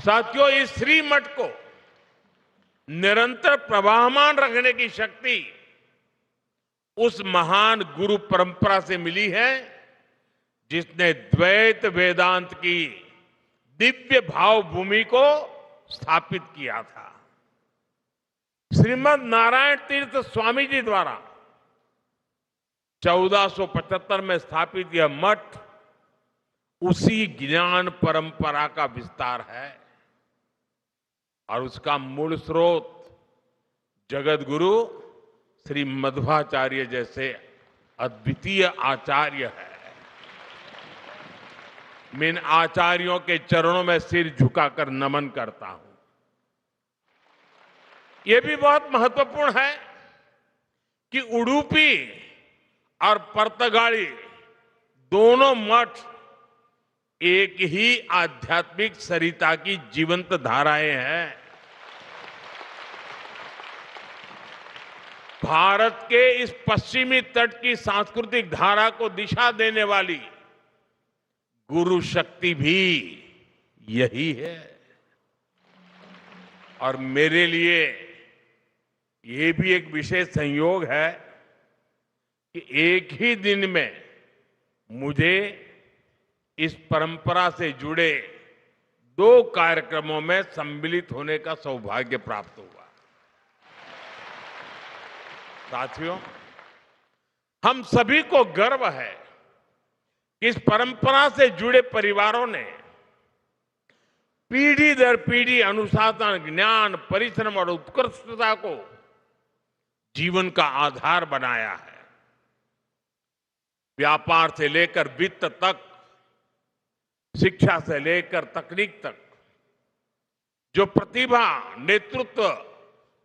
साथियों, इस श्रीमठ को निरंतर प्रवाहमान रखने की शक्ति उस महान गुरु परंपरा से मिली है जिसने द्वैत वेदांत की दिव्य भाव भूमि को स्थापित किया था। श्रीमद नारायण तीर्थ स्वामी जी द्वारा 1475 में स्थापित यह मठ उसी ज्ञान परंपरा का विस्तार है और उसका मूल स्रोत जगत गुरु श्री मध्वाचार्य जैसे अद्वितीय आचार्य है। मैं इन आचार्यों के चरणों में सिर झुकाकर नमन करता हूं। यह भी बहुत महत्वपूर्ण है कि उडुपी और पर्तगाड़ी दोनों मठ एक ही आध्यात्मिक सरिता की जीवंत धाराएं हैं। भारत के इस पश्चिमी तट की सांस्कृतिक धारा को दिशा देने वाली गुरु शक्ति भी यही है। और मेरे लिए ये भी एक विशेष संयोग है कि एक ही दिन में मुझे इस परंपरा से जुड़े 2 कार्यक्रमों में सम्मिलित होने का सौभाग्य प्राप्त हुआ। साथियों, हम सभी को गर्व है कि इस परंपरा से जुड़े परिवारों ने पीढ़ी दर पीढ़ी अनुशासन, ज्ञान, परिश्रम और उत्कृष्टता को जीवन का आधार बनाया है। व्यापार से लेकर वित्त तक, शिक्षा से लेकर तकनीक तक जो प्रतिभा, नेतृत्व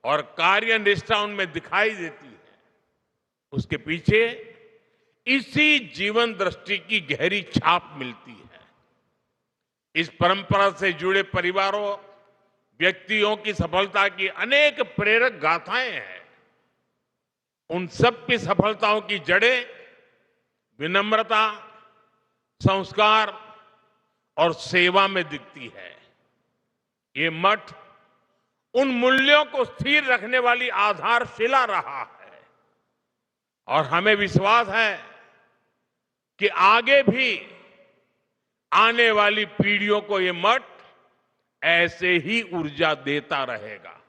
और कार्य निष्ठा उनमें दिखाई देती है, उसके पीछे इसी जीवन दृष्टि की गहरी छाप मिलती है। इस परंपरा से जुड़े परिवारों, व्यक्तियों की सफलता की अनेक प्रेरक गाथाएं हैं। उन सब की सफलताओं की जड़ें विनम्रता, संस्कार और सेवा में दिखती है। ये मठ उन मूल्यों को स्थिर रखने वाली आधारशिला रहा है और हमें विश्वास है कि आगे भी आने वाली पीढ़ियों को ये मठ ऐसे ही ऊर्जा देता रहेगा।